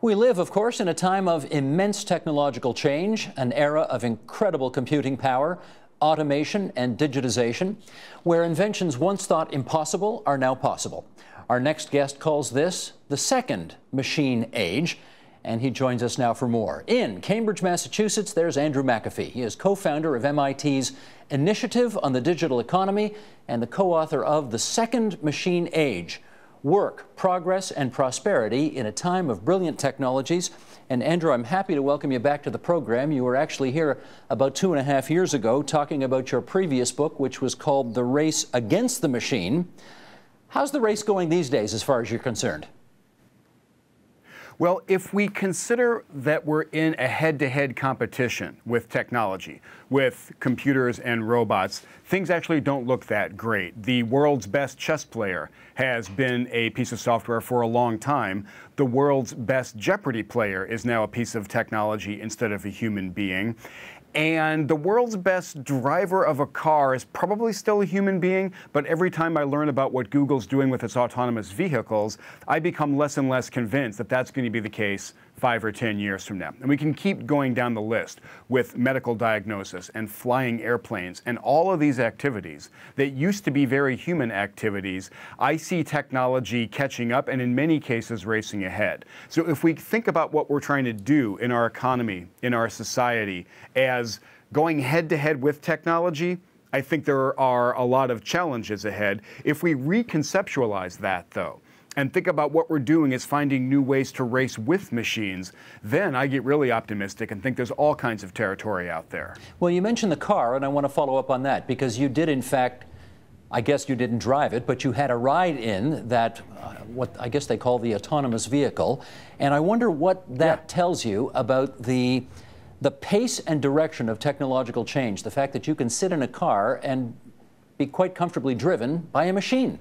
We live, of course, in a time of immense technological change, an era of incredible computing power, automation and digitization, where inventions once thought impossible are now possible. Our next guest calls this the second machine age, and he joins us now for more. In Cambridge, Massachusetts, there's Andrew McAfee. He is co-founder of MIT's Initiative on the Digital Economy and the co-author of The Second Machine Age: Work, Progress, and Prosperity in a Time of Brilliant Technologies. And Andrew, I'm happy to welcome you back to the program. You were actually here about 2.5 years ago talking about your previous book, which was called The Race Against the Machine. How's the race going these days as far as you're concerned? Well, if we consider that we're in a head-to-head competition with technology, with computers and robots, things actually don't look that great. The world's best chess player has been a piece of software for a long time. The world's best Jeopardy player is now a piece of technology instead of a human being. And the world's best driver of a car is probably still a human being, but every time I learn about what Google's doing with its autonomous vehicles, I become less and less convinced that that's going to be the case 5 or 10 years from now. And we can keep going down the list with medical diagnosis and flying airplanes and all of these activities that used to be very human activities. I see technology catching up and in many cases racing ahead. So if we think about what we're trying to do in our economy, in our society, as going head to head with technology, I think there are a lot of challenges ahead. If we reconceptualize that, though, and think about what we're doing is finding new ways to race with machines, then I get really optimistic and think there's all kinds of territory out there. Well, you mentioned the car, and I want to follow up on that, because you did, in fact, I guess you didn't drive it, but you had a ride in that, what I guess they call the autonomous vehicle. And I wonder what that tells you about the pace and direction of technological change, the fact that you can sit in a car and be quite comfortably driven by a machine.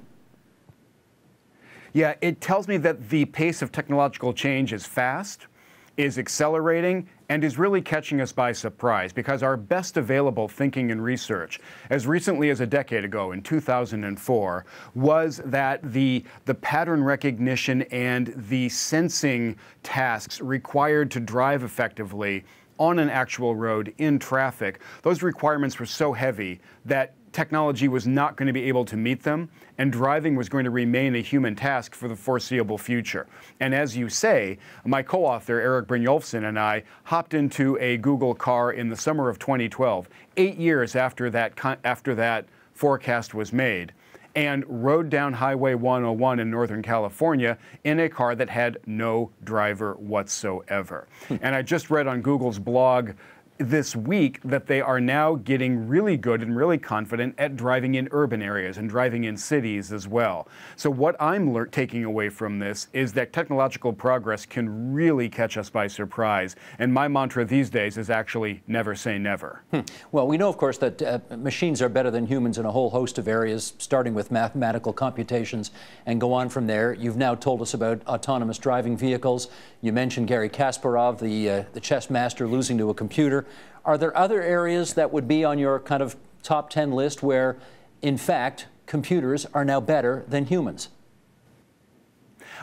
Yeah, it tells me that the pace of technological change is fast, is accelerating, and is really catching us by surprise, because our best available thinking and research, as recently as a decade ago in 2004, was that the pattern recognition and the sensing tasks required to drive effectively on an actual road in traffic, those requirements were so heavy that technology was not going to be able to meet them, and driving was going to remain a human task for the foreseeable future. And as you say, my co-author, Eric Brynjolfsson, and I hopped into a Google car in the summer of 2012, 8 years after that forecast was made, and rode down Highway 101 in Northern California in a car that had no driver whatsoever. And I just read on Google's blog this week that they are now getting really good and really confident at driving in urban areas and driving in cities as well. So what I'm taking away from this is that technological progress can really catch us by surprise. And my mantra these days is actually never say never. Well, we know, of course, that machines are better than humans in a whole host of areas, starting with mathematical computations and go on from there. You've now told us about autonomous driving vehicles. You mentioned Garry Kasparov, the chess master, losing to a computer. Are there other areas that would be on your kind of top 10 list where, in fact, computers are now better than humans?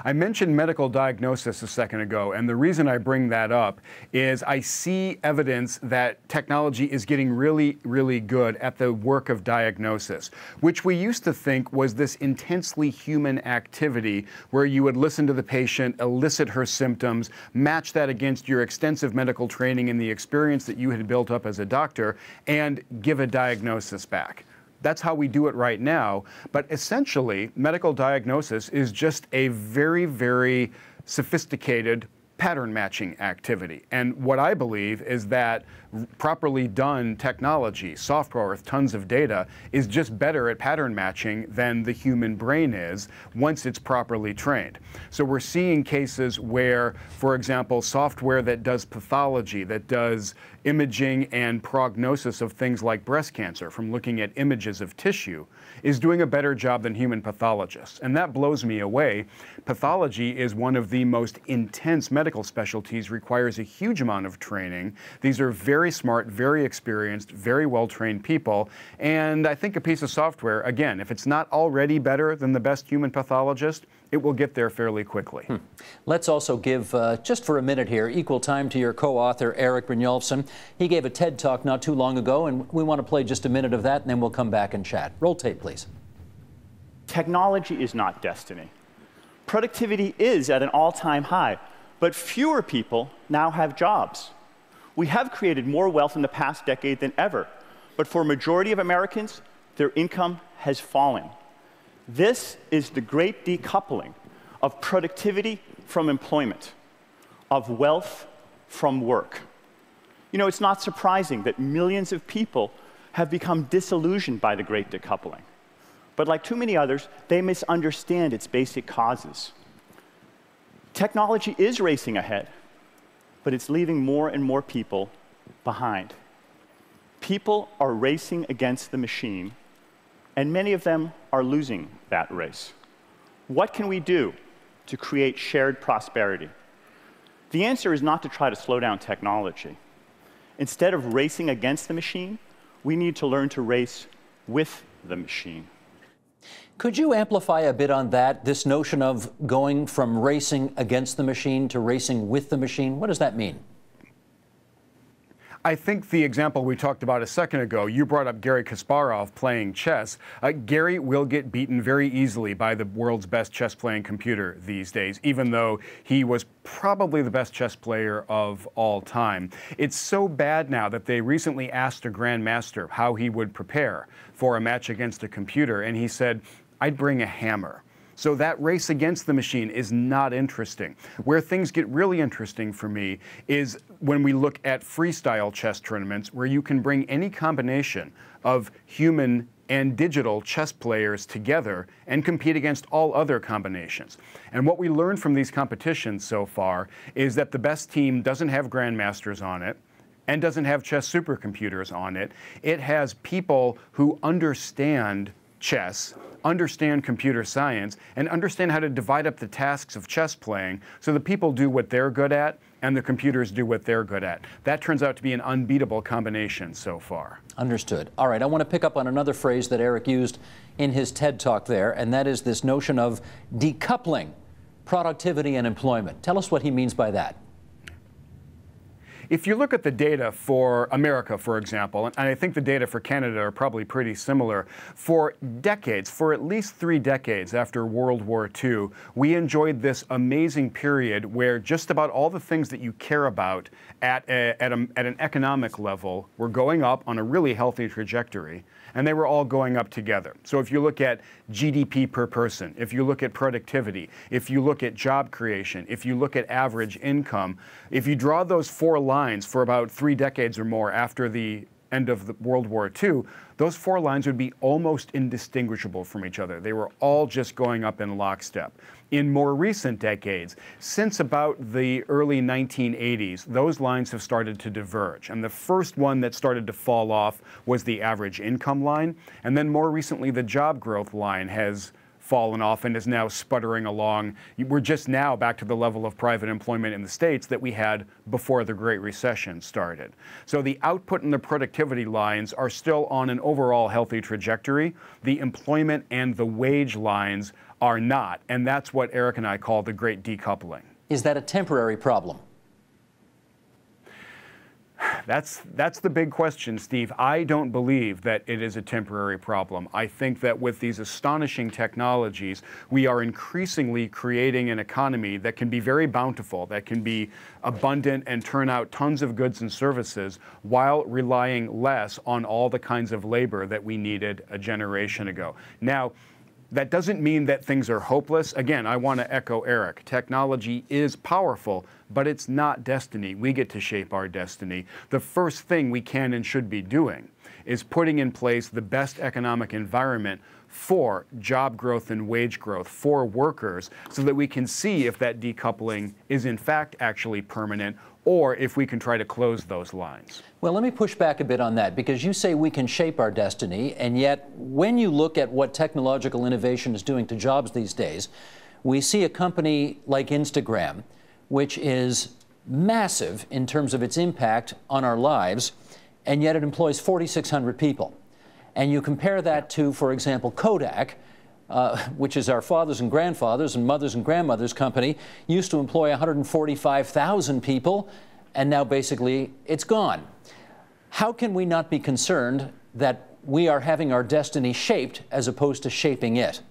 I mentioned medical diagnosis a second ago, and the reason I bring that up is I see evidence that technology is getting really, really good at the work of diagnosis, which we used to think was this intensely human activity where you would listen to the patient, elicit her symptoms, match that against your extensive medical training and the experience that you had built up as a doctor, and give a diagnosis back. That's how we do it right now. But essentially, medical diagnosis is just a very, very sophisticated pattern matching activity. And what I believe is that properly done technology, software with tons of data, is just better at pattern matching than the human brain is once it's properly trained. So we're seeing cases where, for example, software that does pathology, that does imaging and prognosis of things like breast cancer from looking at images of tissue, is doing a better job than human pathologists. And that blows me away. Pathology is one of the most intense medical specialties, requires a huge amount of training. These are very very smart, very experienced, very well-trained people. And I think a piece of software, again, if it's not already better than the best human pathologist, it will get there fairly quickly. Let's also give, just for a minute here, equal time to your co-author, Eric Brynjolfsson. He gave a TED Talk not too long ago, and we want to play just a minute of that, and then we'll come back and chat. Roll tape, please. Technology is not destiny. Productivity is at an all-time high, but fewer people now have jobs. We have created more wealth in the past decade than ever, but for a majority of Americans, their income has fallen. This is the great decoupling of productivity from employment, of wealth from work. You know, it's not surprising that millions of people have become disillusioned by the great decoupling. But like too many others, they misunderstand its basic causes. Technology is racing ahead, but it's leaving more and more people behind. People are racing against the machine, and many of them are losing that race. What can we do to create shared prosperity? The answer is not to try to slow down technology. Instead of racing against the machine, we need to learn to race with the machine. Could you amplify a bit on that, this notion of going from racing against the machine to racing with the machine? What does that mean? I think the example we talked about a second ago, you brought up Garry Kasparov playing chess. Gary will get beaten very easily by the world's best chess-playing computer these days, even though he was probably the best chess player of all time. It's so bad now that they recently asked a grandmaster how he would prepare for a match against a computer, and he said, "I'd bring a hammer." So that race against the machine is not interesting. Where things get really interesting for me is when we look at freestyle chess tournaments where you can bring any combination of human and digital chess players together and compete against all other combinations. And what we learned from these competitions so far is that the best team doesn't have grandmasters on it and doesn't have chess supercomputers on it. It has people who understand chess, understand computer science, and understand how to divide up the tasks of chess playing so the people do what they're good at and the computers do what they're good at. That turns out to be an unbeatable combination so far. Understood. All right, I want to pick up on another phrase that Eric used in his TED Talk there, and that is this notion of decoupling productivity and employment. Tell us what he means by that. If you look at the data for America, for example, and I think the data for Canada are probably pretty similar, for decades, for at least 3 decades after World War II, we enjoyed this amazing period where just about all the things that you care about at an economic level were going up on a really healthy trajectory, and they were all going up together. So if you look at GDP per person, if you look at productivity, if you look at job creation, if you look at average income, if you draw those 4 lines for about 3 decades or more after the end of the World War II, those 4 lines would be almost indistinguishable from each other. They were all just going up in lockstep. In more recent decades, since about the early 1980s, those lines have started to diverge. And the first one that started to fall off was the average income line. And then more recently, the job growth line has fallen off and is now sputtering along. We're just now back to the level of private employment in the States that we had before the Great Recession started. So the output and the productivity lines are still on an overall healthy trajectory. The employment and the wage lines are not, and that's what Eric and I call the great decoupling. Is that a temporary problem? That's the big question, Steve. I don't believe that it is a temporary problem. I think that with these astonishing technologies, we are increasingly creating an economy that can be very bountiful, that can be abundant and turn out tons of goods and services while relying less on all the kinds of labor that we needed a generation ago. Now, that doesn't mean that things are hopeless. Again, I want to echo Eric. Technology is powerful, but it's not destiny. We get to shape our destiny. The first thing we can and should be doing is putting in place the best economic environment for job growth and wage growth for workers so that we can see if that decoupling is in fact actually permanent or if we can try to close those lines. Well, let me push back a bit on that, because you say we can shape our destiny, and yet when you look at what technological innovation is doing to jobs these days, we see a company like Instagram, which is massive in terms of its impact on our lives, and yet it employs 4,600 people. And you compare that to, for example, Kodak, which is our fathers and grandfathers and mothers and grandmothers' company, used to employ 145,000 people, and now basically it's gone. How can we not be concerned that we are having our destiny shaped as opposed to shaping it?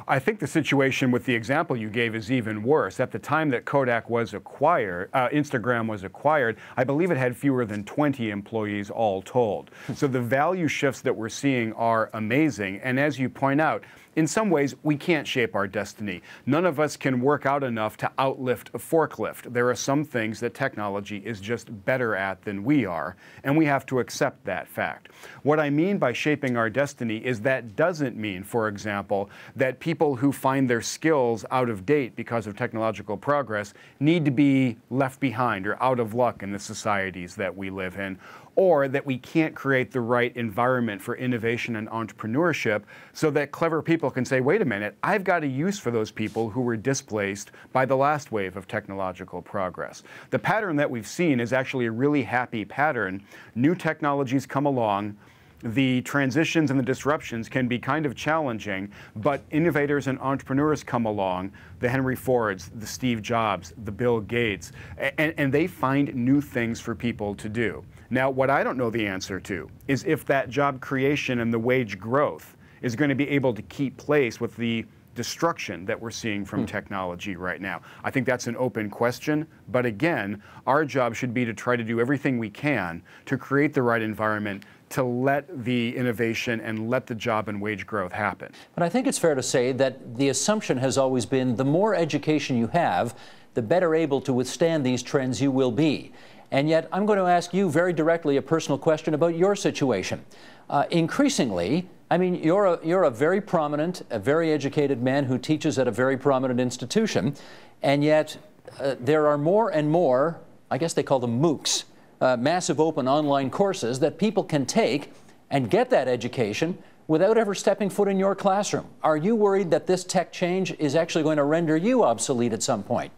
I think the situation with the example you gave is even worse. At the time that Kodak was acquired, Instagram was acquired, I believe it had fewer than 20 employees all told. So the value shifts that we're seeing are amazing. And as you point out, in some ways, we can't shape our destiny. None of us can work out enough to outlift a forklift. There are some things that technology is just better at than we are, and we have to accept that fact. What I mean by shaping our destiny is that doesn't mean, for example, that people who find their skills out of date because of technological progress need to be left behind or out of luck in the societies that we live in, or that we can't create the right environment for innovation and entrepreneurship so that clever people can say, wait a minute, I've got a use for those people who were displaced by the last wave of technological progress. The pattern that we've seen is actually a really happy pattern. New technologies come along, the transitions and the disruptions can be kind of challenging, but innovators and entrepreneurs come along, the Henry Fords, the Steve Jobs, the Bill Gates, and they find new things for people to do. Now, what I don't know the answer to is if that job creation and the wage growth is going to be able to keep pace with the destruction that we're seeing from technology right now. I think that's an open question, but again, our job should be to try to do everything we can to create the right environment to let the innovation and let the job and wage growth happen. But I think it's fair to say that the assumption has always been the more education you have, the better able to withstand these trends you will be. And yet, I'm going to ask you very directly a personal question about your situation. Increasingly, I mean, you're a very prominent, a very educated man who teaches at a very prominent institution, and yet there are more and more, I guess they call them MOOCs, massive open online courses that people can take and get that education without ever stepping foot in your classroom. Are you worried that this tech change is actually going to render you obsolete at some point?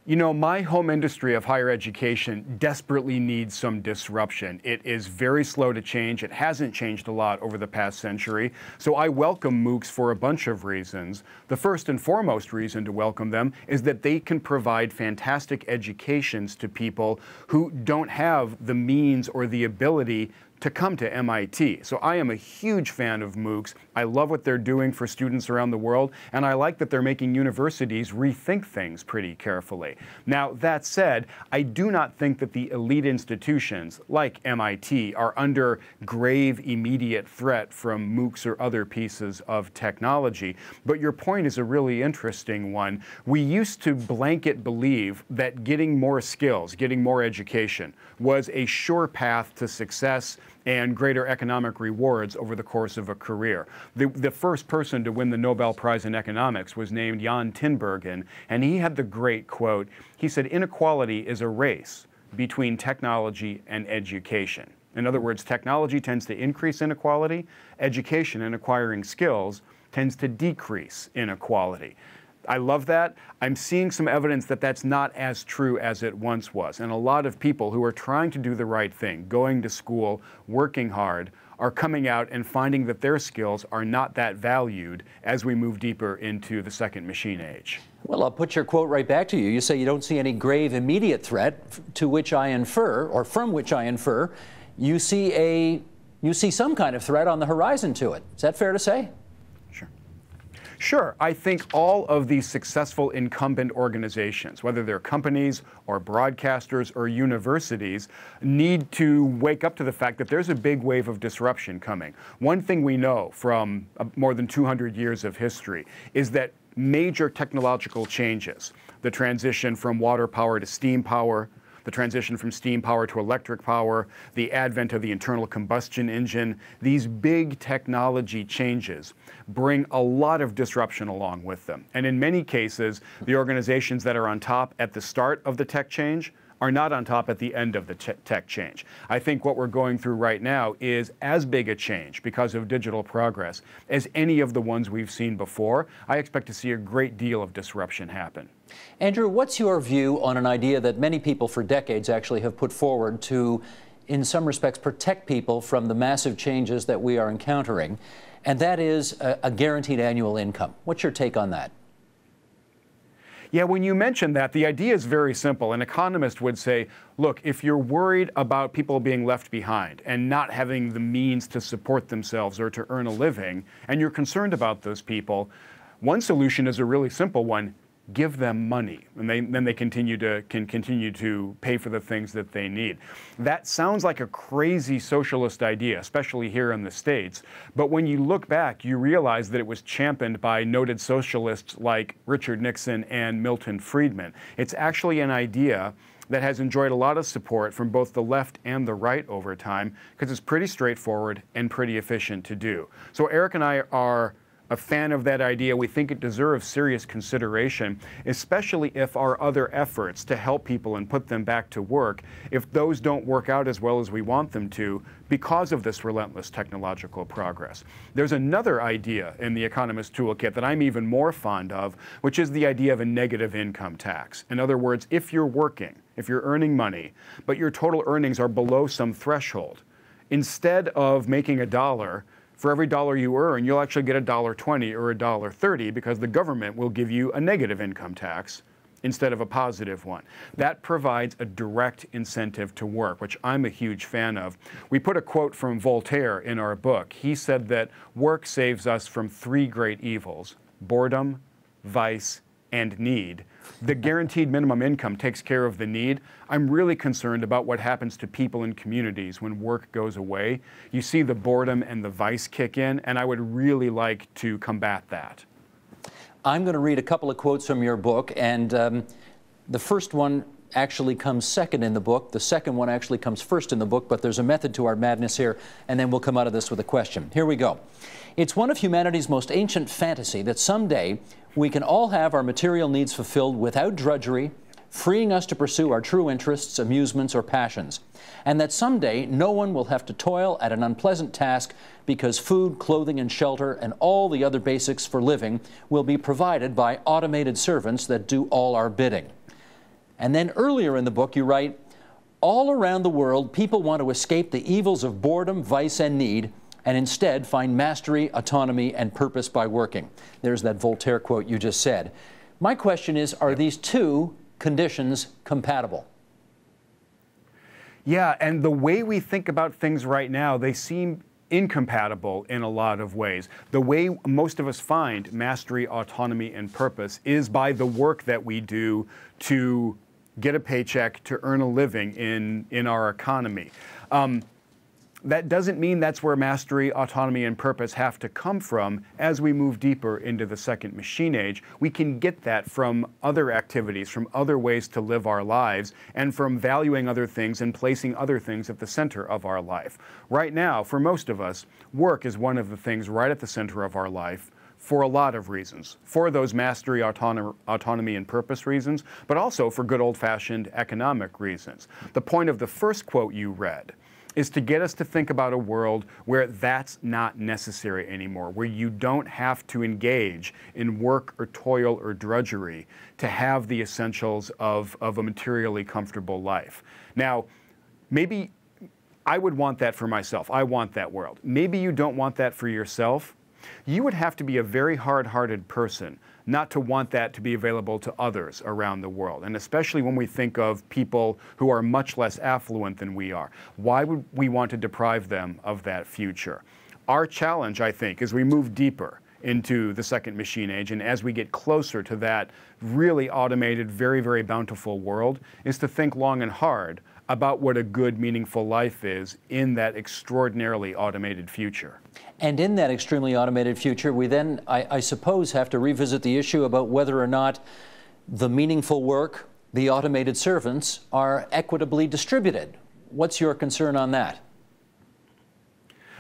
You know, my home industry of higher education desperately needs some disruption. It is very slow to change. It hasn't changed a lot over the past century. So I welcome MOOCs for a bunch of reasons. The first and foremost reason to welcome them is that they can provide fantastic educations to people who don't have the means or the ability to come to MIT. So I am a huge fan of MOOCs. I love what they're doing for students around the world, and I like that they're making universities rethink things pretty carefully. Now, that said, I do not think that the elite institutions like MIT are under grave immediate threat from MOOCs or other pieces of technology. But your point is a really interesting one. We used to blanket believe that getting more skills, getting more education was a sure path to success and greater economic rewards over the course of a career. The first person to win the Nobel Prize in economics was named Jan Tinbergen, and he had the great quote. He said, "Inequality is a race between technology and education." In other words, technology tends to increase inequality. Education and acquiring skills tends to decrease inequality. I love that. I'm seeing some evidence that that's not as true as it once was. And a lot of people who are trying to do the right thing, going to school, working hard, are coming out and finding that their skills are not that valued as we move deeper into the second machine age. Well, I'll put your quote right back to you. You say you don't see any grave immediate threat, to which I infer, or from which I infer, you see some kind of threat on the horizon to it. Is that fair to say? Sure. I think all of these successful incumbent organizations, whether they're companies or broadcasters or universities, need to wake up to the fact that there's a big wave of disruption coming. One thing we know from more than 200 years of history is that major technological changes, the transition from water power to steam power, the transition from steam power to electric power, the advent of the internal combustion engine, these big technology changes bring a lot of disruption along with them. And in many cases, the organizations that are on top at the start of the tech change are not on top at the end of the tech change. I think what we're going through right now is as big a change because of digital progress as any of the ones we've seen before. I expect to see a great deal of disruption happen. Andrew, what's your view on an idea that many people for decades actually have put forward to, in some respects, protect people from the massive changes that we are encountering, and that is a guaranteed annual income? What's your take on that? Yeah, when you mention that, the idea is very simple. An economist would say, look, if you're worried about people being left behind and not having the means to support themselves or to earn a living, and you're concerned about those people, one solution is a really simple one. Give them money, and then they can continue to pay for the things that they need. That sounds like a crazy socialist idea, especially here in the States. But when you look back, you realize that it was championed by noted socialists like Richard Nixon and Milton Friedman. It's actually an idea that has enjoyed a lot of support from both the left and the right over time because it's pretty straightforward and pretty efficient to do. So Eric and I are a fan of that idea. We think it deserves serious consideration, especially if our other efforts to help people and put them back to work, if those don't work out as well as we want them to because of this relentless technological progress. There's another idea in the Economist Toolkit that I'm even more fond of, which is the idea of a negative income tax. In other words, if you're working, if you're earning money, but your total earnings are below some threshold, instead of making $1, for every dollar you earn, you'll actually get $1.20 or $1.30 because the government will give you a negative income tax instead of a positive one. That provides a direct incentive to work, which I'm a huge fan of. We put a quote from Voltaire in our book. He said that work saves us from 3 great evils: boredom, vice, and need. The guaranteed minimum income takes care of the need. I'm really concerned about what happens to people in communities when work goes away. You see the boredom and the vice kick in, and I would really like to combat that. I'm going to read a couple of quotes from your book, and the first one actually comes second in the book. The second one actually comes first in the book, but there's a method to our madness here, and then we'll come out of this with a question. Here we go. It's one of humanity's most ancient fantasy that someday we can all have our material needs fulfilled without drudgery, freeing us to pursue our true interests, amusements, or passions, and that someday no one will have to toil at an unpleasant task because food, clothing, and shelter, and all the other basics for living will be provided by automated servants that do all our bidding. And then earlier in the book you write, all around the world people want to escape the evils of boredom, vice, and need, and instead find mastery, autonomy, and purpose by working. There's that Voltaire quote you just said. My question is, are these two conditions compatible? Yeah, and the way we think about things right now, they seem incompatible in a lot of ways. The way most of us find mastery, autonomy, and purpose is by the work that we do to get a paycheck, to earn a living in our economy. That doesn't mean that's where mastery, autonomy, and purpose have to come from as we move deeper into the second machine age. We can get that from other activities, from other ways to live our lives, and from valuing other things and placing other things at the center of our life. Right now, for most of us, work is one of the things right at the center of our life for a lot of reasons. For those mastery, autonomy, and purpose reasons, but also for good old-fashioned economic reasons. The point of the first quote you read is to get us to think about a world where that's not necessary anymore, where you don't have to engage in work or toil or drudgery to have the essentials of a materially comfortable life. Now, maybe I would want that for myself. I want that world. Maybe you don't want that for yourself. You would have to be a very hard-hearted person not to want that to be available to others around the world, and especially when we think of people who are much less affluent than we are. Why would we want to deprive them of that future? Our challenge, I think, as we move deeper into the second machine age and as we get closer to that really automated, very, very bountiful world, is to think long and hard about what a good, meaningful life is in that extraordinarily automated future. And in that extremely automated future, we then, I suppose, have to revisit the issue about whether or not the meaningful work, the automated servants, are equitably distributed. What's your concern on that?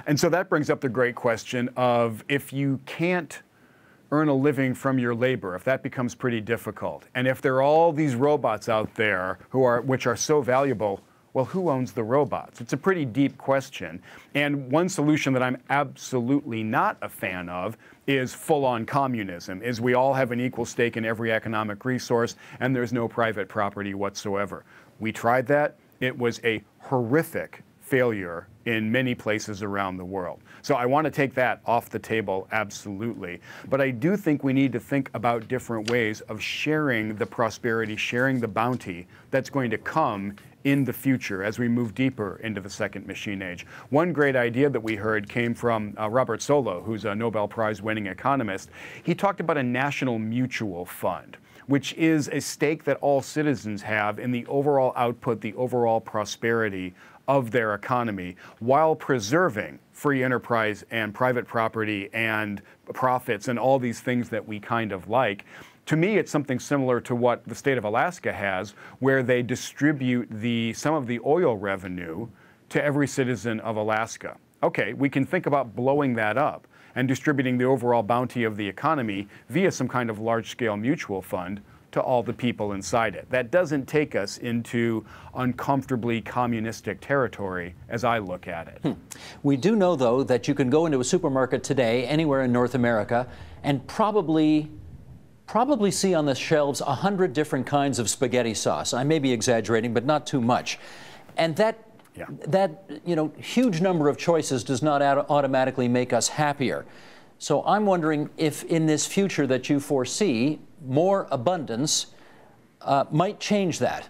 And so that brings up the great question of, if you can't earn a living from your labor, if that becomes pretty difficult, and if there are all these robots out there which are so valuable, well, who owns the robots? It's a pretty deep question. And one solution that I'm absolutely not a fan of is full-on communism, is we all have an equal stake in every economic resource and there's no private property whatsoever. We tried that. It was a horrific failure in many places around the world. So I want to take that off the table, absolutely. But I do think we need to think about different ways of sharing the prosperity, sharing the bounty that's going to come in the future as we move deeper into the second machine age. One great idea that we heard came from Robert Solow, who's a Nobel Prize-winning economist. He talked about a national mutual fund, which is a stake that all citizens have in the overall output, the overall prosperity of their economy, while preserving free enterprise and private property and profits and all these things that we kind of like. To me, it's something similar to what the state of Alaska has, where they distribute some of the oil revenue to every citizen of Alaska. Okay, we can think about blowing that up and distributing the overall bounty of the economy via some kind of large-scale mutual fund to all the people inside it. That doesn't take us into uncomfortably communistic territory as I look at it. We do know, though, that you can go into a supermarket today, anywhere in North America, and probably see on the shelves 100 different kinds of spaghetti sauce. I may be exaggerating, but not too much. And that huge number of choices does not automatically make us happier. So I'm wondering if in this future that you foresee, more abundance might change that.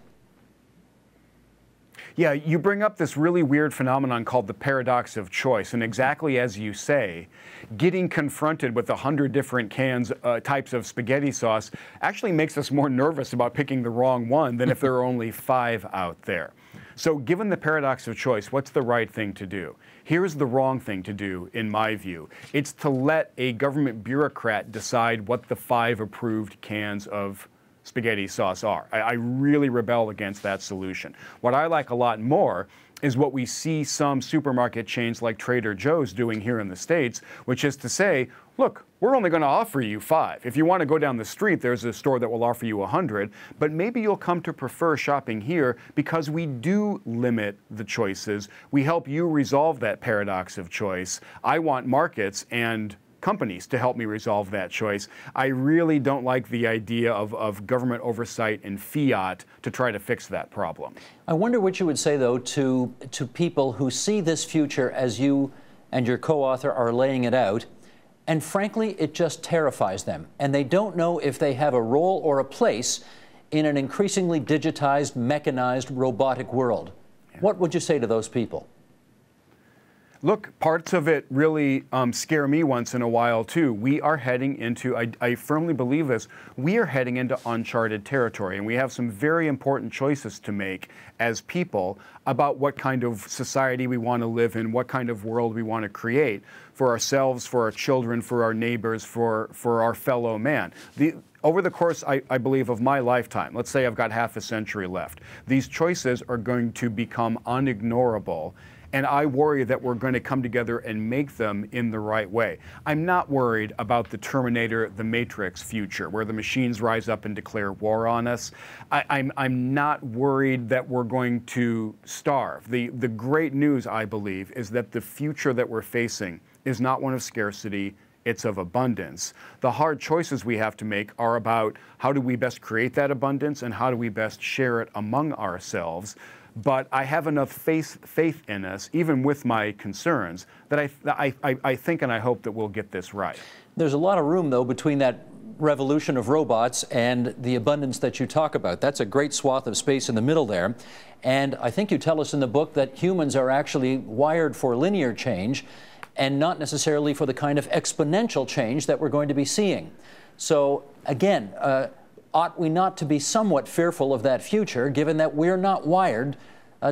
Yeah, you bring up this really weird phenomenon called the paradox of choice. And exactly as you say, getting confronted with 100 different types of spaghetti sauce actually makes us more nervous about picking the wrong one than if there are only 5 out there. So given the paradox of choice, what's the right thing to do? Here's the wrong thing to do, in my view. It's to let a government bureaucrat decide what the 5 approved cans of spaghetti sauce are. I really rebel against that solution. What I like a lot more is what we see some supermarket chains like Trader Joe's doing here in the States, which is to say, look, we're only going to offer you 5. If you want to go down the street, there's a store that will offer you 100, but maybe you'll come to prefer shopping here because we do limit the choices. We help you resolve that paradox of choice. I want markets and companies to help me resolve that choice. I really don't like the idea of government oversight and fiat to try to fix that problem. I wonder what you would say, though, to people who see this future as you and your co-author are laying it out, and frankly, it just terrifies them, and they don't know if they have a role or a place in an increasingly digitized, mechanized, robotic world. Yeah. What would you say to those people? Look, parts of it really scare me once in a while, too. We are heading into, I firmly believe this, we are heading into uncharted territory, and we have some very important choices to make as people about what kind of society we want to live in, what kind of world we want to create for ourselves, for our children, for our neighbors, for our fellow man. Over the course, I believe, of my lifetime, let's say I've got half a century left, these choices are going to become unignorable. And I worry that we're going to come together and make them in the right way. I'm not worried about the Terminator, the Matrix future, where the machines rise up and declare war on us. I'm not worried that we're going to starve. The great news, I believe, is that the future that we're facing is not one of scarcity, it's of abundance. The hard choices we have to make are about how do we best create that abundance and how do we best share it among ourselves. But I have enough faith in us, even with my concerns, that I think and I hope that we'll get this right. There's a lot of room, though, between that revolution of robots and the abundance that you talk about. That's a great swath of space in the middle there. And I think you tell us in the book that humans are actually wired for linear change and not necessarily for the kind of exponential change that we're going to be seeing. So, again, ought we not to be somewhat fearful of that future, given that we're not wired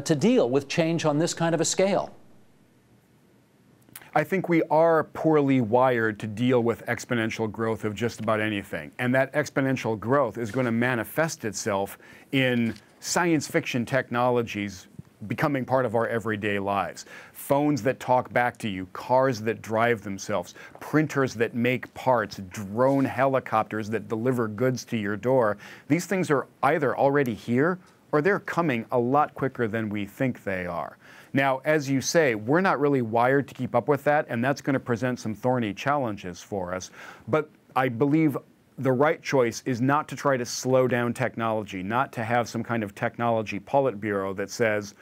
to deal with change on this kind of a scale? I think we are poorly wired to deal with exponential growth of just about anything. And that exponential growth is going to manifest itself in science fiction technologies becoming part of our everyday lives. Phones that talk back to you, cars that drive themselves, printers that make parts, drone helicopters that deliver goods to your door. These things are either already here or they're coming a lot quicker than we think they are. Now, as you say, we're not really wired to keep up with that, and that's going to present some thorny challenges for us. But I believe the right choice is not to try to slow down technology, not to have some kind of technology Politburo that says,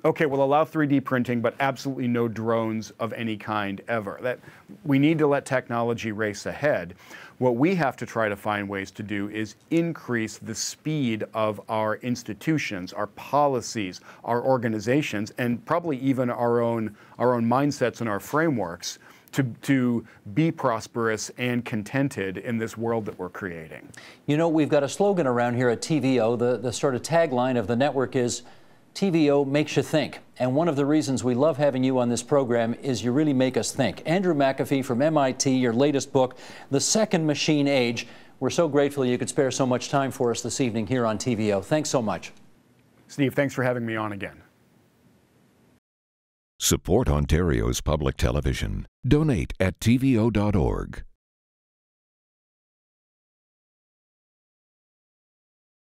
okay, we'll allow 3D printing, but absolutely no drones of any kind ever. That we need to let technology race ahead. What we have to try to find ways to do is increase the speed of our institutions, our policies, our organizations, and probably even our own mindsets and our frameworks to be prosperous and contented in this world that we're creating. You know, we've got a slogan around here at TVO. The sort of tagline of the network is, TVO makes you think. And one of the reasons we love having you on this program is you really make us think. Andrew McAfee from MIT, your latest book, The Second Machine Age. We're so grateful you could spare so much time for us this evening here on TVO. Thanks so much. Steve, thanks for having me on again. Support Ontario's public television. Donate at tvo.org.